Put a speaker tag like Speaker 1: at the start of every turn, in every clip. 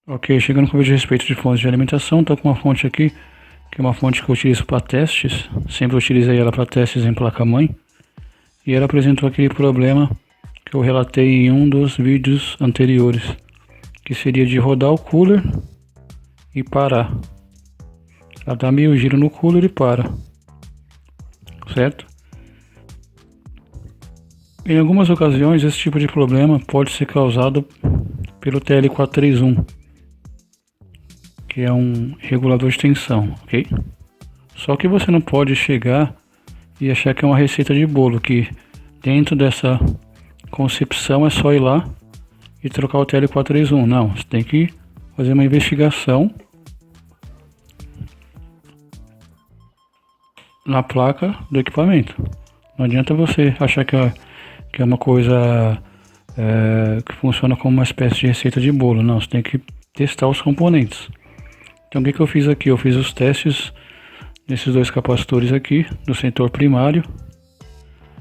Speaker 1: Ok, chegando com o vídeo a respeito de fontes de alimentação, estou com uma fonte aqui, que é uma fonte que eu utilizo para testes, sempre utilizei ela para testes em placa-mãe, e ela apresentou aquele problema que eu relatei em um dos vídeos anteriores, que seria de rodar o cooler e parar. Ela dá meio giro no cooler e para, certo? Em algumas ocasiões esse tipo de problema pode ser causado pelo TL431, que é um regulador de tensão, ok? Só que você não pode chegar e achar que é uma receita de bolo, que dentro dessa concepção é só ir lá e trocar o TL431. Não, você tem que fazer uma investigação na placa do equipamento. Não adianta você achar que é uma coisa que funciona como uma espécie de receita de bolo. Não, você tem que testar os componentes. Então o que eu fiz aqui? Eu fiz os testes nesses dois capacitores aqui do setor primário.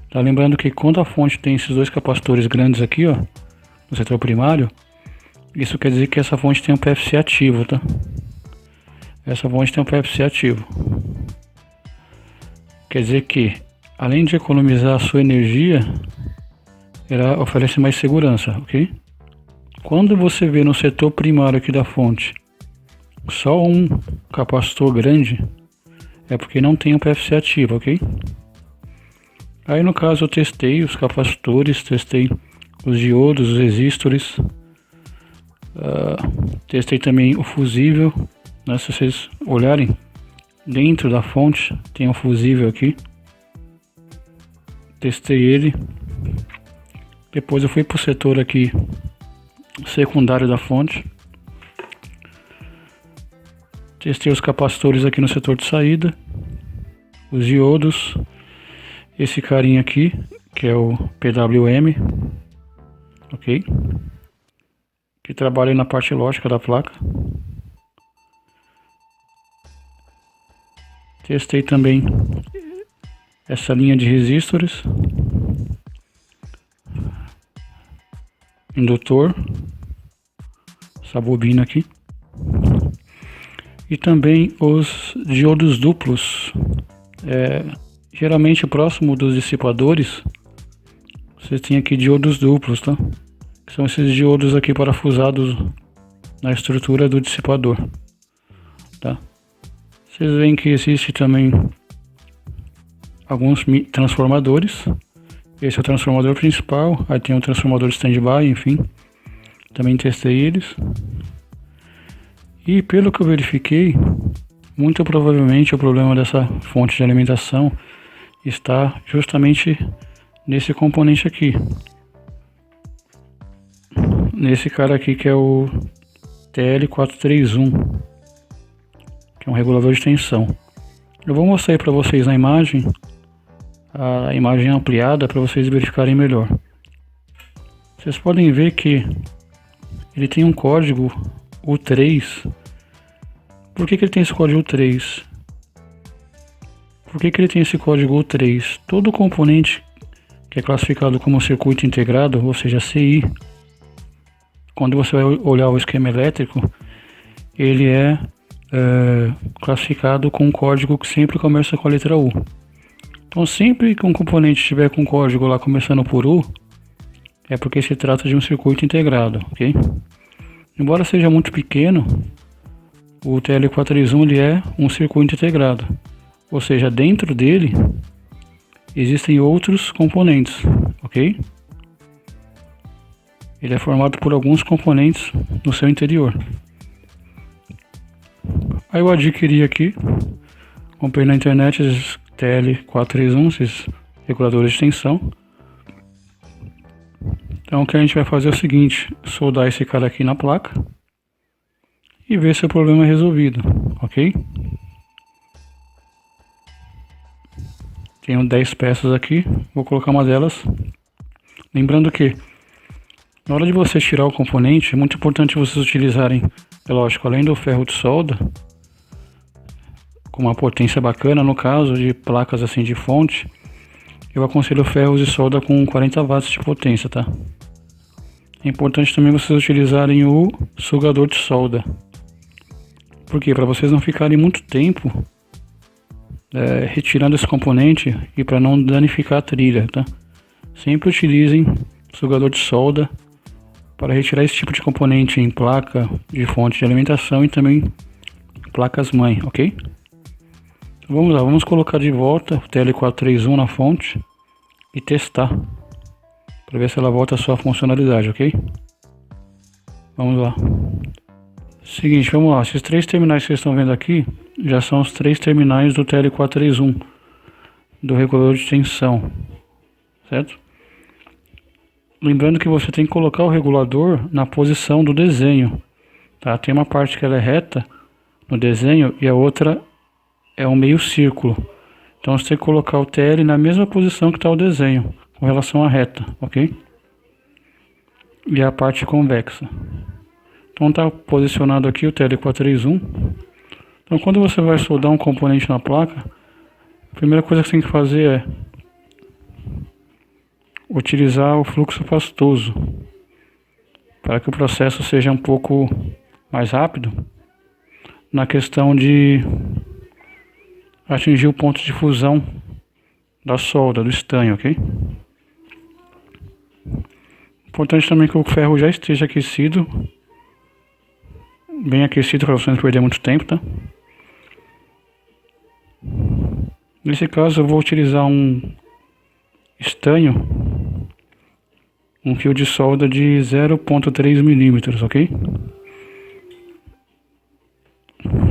Speaker 1: Tá lembrando que quando a fonte tem esses dois capacitores grandes aqui, ó, no setor primário, isso quer dizer que essa fonte tem um PFC ativo, tá? Essa fonte tem um PFC ativo. Quer dizer que, além de economizar a sua energia, ela oferece mais segurança, ok? Quando você vê no setor primário aqui da fonte só um capacitor grande, é porque não tem um PFC ativo, ok? Aí no caso eu testei os capacitores, testei os diodos, os resistores, testei também o fusível, né? Se vocês olharem dentro da fonte tem um fusível aqui, testei ele. Depois eu fui para o setor aqui secundário da fonte, testei os capacitores aqui no setor de saída, os diodos, esse carinha aqui que é o PWM, ok, que trabalha na parte lógica da placa. Testei também essa linha de resistores, indutor, essa bobina aqui, e também os diodos duplos. Geralmente próximo dos dissipadores você tem aqui diodos duplos, tá? Que são esses diodos aqui parafusados na estrutura do dissipador, tá? Vocês veem que existe também alguns transformadores. Esse é o transformador principal, aí tem o transformador standby, enfim. Também testei eles. E pelo que eu verifiquei, muito provavelmente o problema dessa fonte de alimentação está justamente nesse componente aqui. Nesse cara aqui que é o TL431, que é um regulador de tensão. Eu vou mostrar aí para vocês na imagem, a imagem ampliada, para vocês verificarem melhor. Vocês podem ver que ele tem um código U3. Por que ele tem esse código U3? Por que ele tem esse código U3? Todo componente que é classificado como circuito integrado, ou seja, CI, quando você vai olhar o esquema elétrico, ele é classificado com um código que sempre começa com a letra U. Então sempre que um componente estiver com código lá começando por U, é porque se trata de um circuito integrado, ok? Embora seja muito pequeno, o TL431 ele é um circuito integrado, ou seja, dentro dele existem outros componentes, ok? Ele é formado por alguns componentes no seu interior. Aí eu adquiri aqui, comprei na internet esses TL431, esses reguladores de tensão. Então o que a gente vai fazer é o seguinte: soldar esse cara aqui na placa e ver se o problema é resolvido, ok? Tenho 10 peças aqui, vou colocar uma delas. Lembrando que na hora de você tirar o componente, é muito importante vocês utilizarem, é lógico, além do ferro de solda, com uma potência bacana. No caso de placas assim de fonte, eu aconselho ferros de solda com 40 watts de potência, tá? É importante também vocês utilizarem o sugador de solda. Por quê? Para vocês não ficarem muito tempo retirando esse componente e para não danificar a trilha, tá? Sempre utilizem sugador de solda para retirar esse tipo de componente em placa de fonte de alimentação e também placas mãe, ok? Vamos lá, vamos colocar de volta o TL431 na fonte e testar para ver se ela volta a sua funcionalidade, ok? Vamos lá. Seguinte, vamos lá. Esses três terminais que vocês estão vendo aqui já são os três terminais do TL431 do regulador de tensão, certo? Lembrando que você tem que colocar o regulador na posição do desenho, tá? Tem uma parte que ela é reta no desenho e a outra é um meio círculo. Então você tem que colocar o TL na mesma posição que está o desenho, com relação à reta, ok? E a parte convexa. Então está posicionado aqui o TL431. Então quando você vai soldar um componente na placa, a primeira coisa que você tem que fazer é utilizar o fluxo pastoso para que o processo seja um pouco mais rápido na questão de atingir o ponto de fusão da solda, do estanho, ok? Importante também que o ferro já esteja aquecido, bem aquecido para você não perder muito tempo, tá? Nesse caso eu vou utilizar um estanho, um fio de solda de 0,3 milímetros, ok?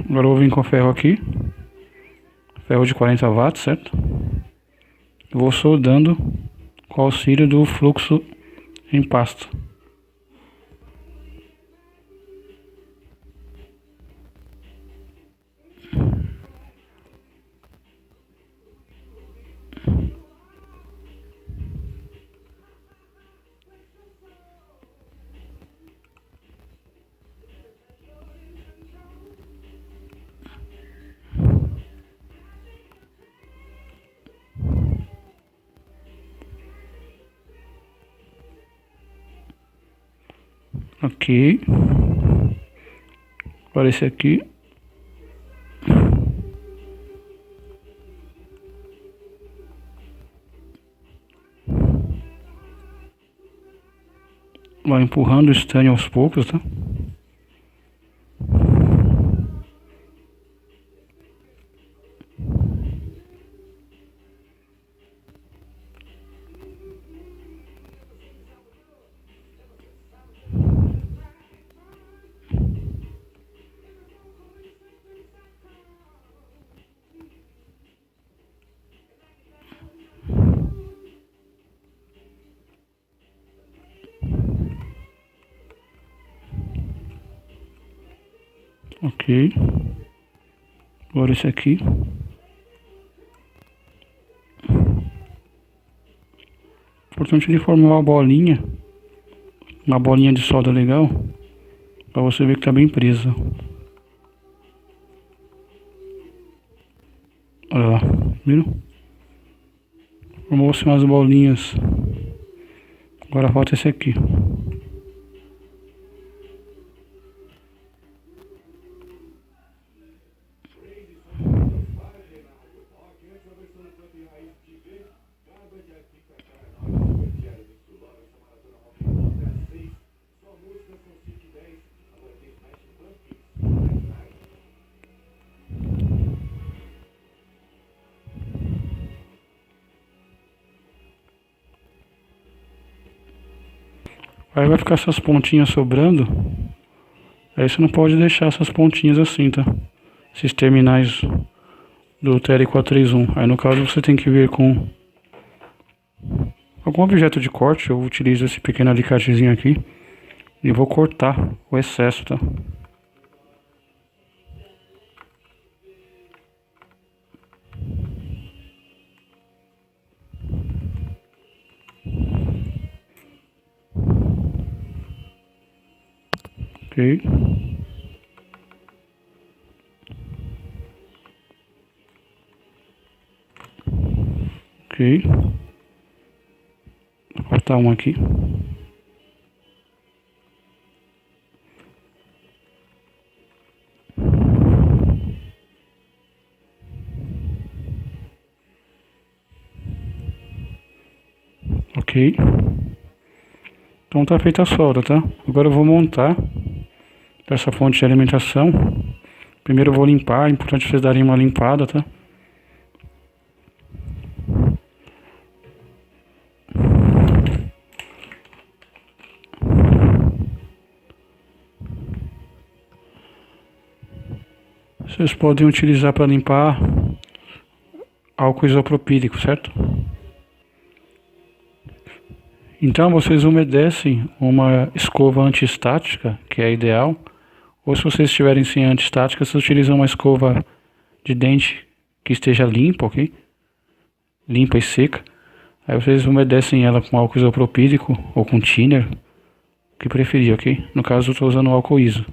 Speaker 1: Agora eu vou vir com o ferro aqui, ferro de 40 watts, certo? Vou soldando com o auxílio do fluxo em pasta. Ok. Agora esse aqui. Vai empurrando o estanho aos poucos, tá? Ok. Agora esse aqui. Importante ele formar uma bolinha de solda legal, para você ver que tá bem presa. Olha lá, viram? Formou-se umas bolinhas. Agora falta esse aqui. Aí vai ficar essas pontinhas sobrando. Aí você não pode deixar essas pontinhas assim, tá? Esses terminais do TL431. Aí no caso você tem que vir com algum objeto de corte. Eu utilizo esse pequeno alicatezinho aqui e vou cortar o excesso, tá? Ok. Ok. Vou cortar um aqui. Ok. Então tá feita a solda, tá? Agora eu vou montar essa fonte de alimentação. Primeiro eu vou limpar, é importante vocês darem uma limpada, tá? Vocês podem utilizar para limpar álcool isopropílico, certo? Então vocês umedecem uma escova antiestática, que é ideal. Ou se vocês estiverem sem antiestática, vocês utilizam uma escova de dente que esteja limpa, ok? Limpa e seca. Aí vocês umedecem ela com álcool isopropílico ou com thinner, o que preferir, ok? No caso eu estou usando álcool iso.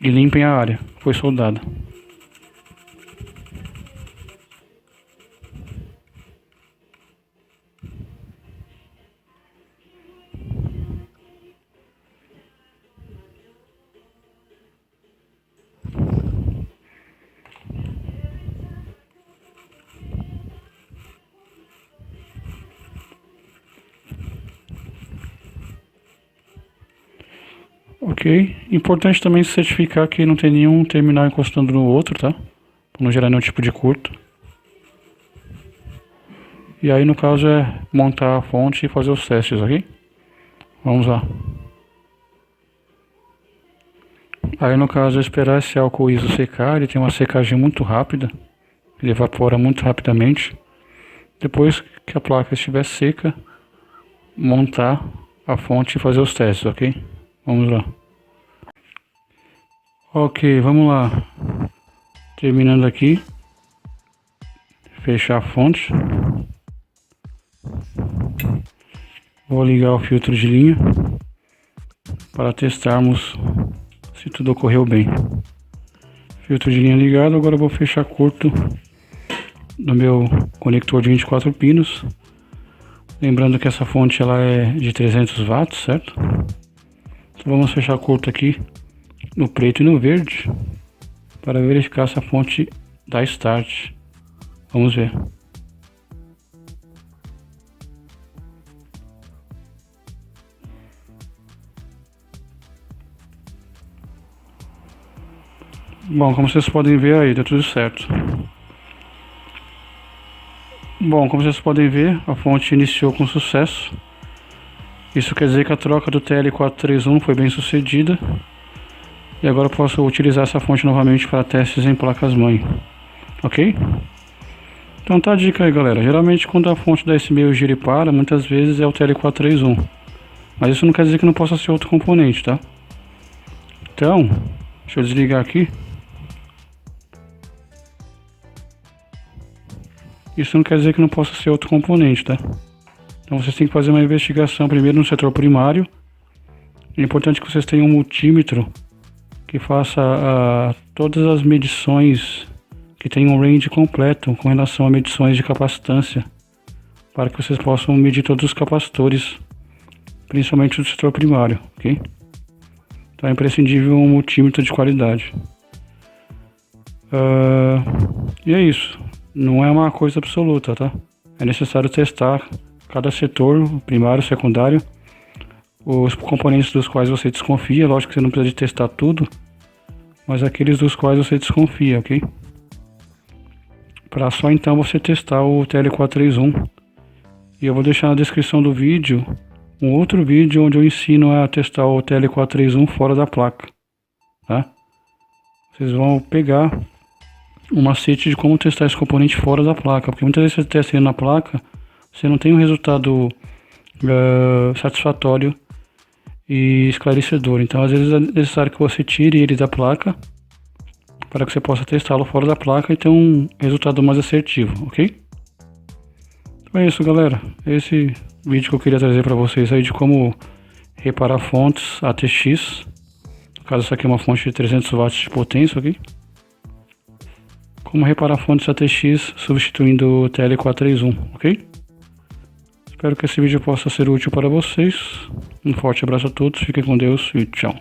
Speaker 1: E limpem a área que foi soldada. Ok, importante também certificar que não tem nenhum terminal encostando no outro, tá? Para não gerar nenhum tipo de curto. E aí no caso é montar a fonte e fazer os testes, ok? Vamos lá. Aí no caso é esperar esse álcool iso secar, ele tem uma secagem muito rápida, ele evapora muito rapidamente. Depois que a placa estiver seca, montar a fonte e fazer os testes, ok? Vamos lá. Ok, vamos lá. Terminando aqui. Fechar a fonte. Vou ligar o filtro de linha para testarmos se tudo ocorreu bem. Filtro de linha ligado, agora eu vou fechar curto no meu conector de 24 pinos. Lembrando que essa fonte ela é de 300 watts, certo? Então vamos fechar curto aqui no preto e no verde para verificar se a fonte dá start. Vamos ver. Bom, como vocês podem ver aí, deu tudo certo. Bom, como vocês podem ver, a fonte iniciou com sucesso. Isso quer dizer que a troca do TL431 foi bem sucedida. E agora eu posso utilizar essa fonte novamente para testes em placas-mãe. Ok? Então tá a dica aí, galera. Geralmente quando a fonte dá esse meio giro e para, muitas vezes é o TL431. Mas isso não quer dizer que não possa ser outro componente, tá? Então, deixa eu desligar aqui. Isso não quer dizer que não possa ser outro componente, tá? Então vocês têm que fazer uma investigação primeiro no setor primário. É importante que vocês tenham um multímetro que faça todas as medições, que tenha um range completo com relação a medições de capacitância, para que vocês possam medir todos os capacitores, principalmente do setor primário, ok? Então é imprescindível um multímetro de qualidade. E é isso. Não é uma coisa absoluta, tá? É necessário testar cada setor, primário, secundário, os componentes dos quais você desconfia. Lógico que você não precisa de testar tudo, mas aqueles dos quais você desconfia, ok? Para só então você testar o TL431. E eu vou deixar na descrição do vídeo um outro vídeo onde eu ensino a testar o TL431 fora da placa, tá? Vocês vão pegar um macete de como testar esse componente fora da placa, porque muitas vezes você testa ele na placa, você não tem um resultado satisfatório e esclarecedor. Então às vezes é necessário que você tire ele da placa para que você possa testá-lo fora da placa e ter um resultado mais assertivo, ok? Então é isso, galera. Esse vídeo que eu queria trazer para vocês aí de como reparar fontes ATX. No caso, essa aqui é uma fonte de 300 watts de potência, ok? Como reparar fontes ATX substituindo o TL431, ok? Espero que esse vídeo possa ser útil para vocês. Um forte abraço a todos, fiquem com Deus e tchau.